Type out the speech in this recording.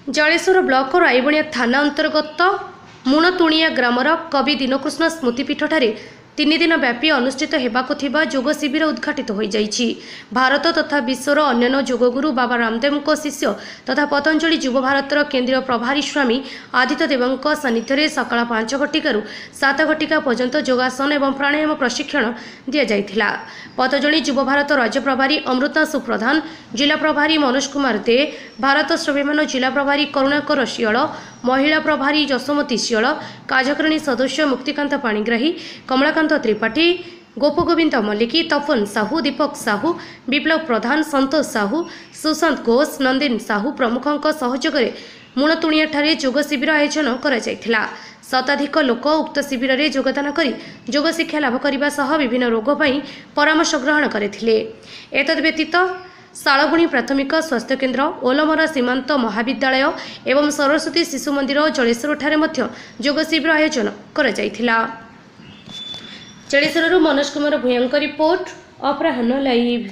Jaleshwar block रायबणिया थाना अंतर्गत मुणतुणिया grammar कवि दीनकृष्ण स्मृतिपीठଠାରେ 3 दिन व्यापी अनुष्ठित हेबाकु थिबा योग शिविर उद्घाटित हो जाइछि। भारत तथा विश्वर अन्य योगगुरु बाबा रामदेव शिष्य तथा पतंजलि युव भारतर केंद्रीय प्रभारी स्वामी आदित्य देव सानिध्य सकाळ 5 घटिकार 7 घटिका पर्यंत योगासन एवं प्राणायाम प्रशिक्षण दि जाइथिला। पतंजलि युव भारत राज्य प्रभारी अमृता सुप्रधान, जिला प्रभारी मनोज कुमार दे, भारत स्वाभिमान जिला प्रभारी करुणाकर शियाल, महिला प्रभारी जसमती शियाल, कार्यकारिणी सदस्य मुक्तिकांत पाणिग्राही, कमलाकांत त्रिपाठी, गोपगोविंद मल्लिकी, तपन साहू, दीपक साहू, विप्लव प्रधान, संतोष साहू, सुशांत घोष, नंदिन साहू प्रमुखों सहयोग में मुणतुणिया ठारे योग शिविर आयोजन करा जायथिला। शताधिक लोक उक्त शिविर में योगदान करी योग शिक्षा लाभ करने सह विभिन्न रोग पर परामर्श ग्रहण करथिले। एतद व्यतीत शालबुणी प्राथमिक स्वास्थ्य केन्द्र, ओलमरा सीमांत महाविद्यालय एवं सरस्वती शिशु मंदिर जलेश्वर ठारे मध्य योग शिविर आयोजन करा जायथिला। जलेश्वर मनोज कुमार भूयांक रिपोर्ट, अपराह्न लाइव।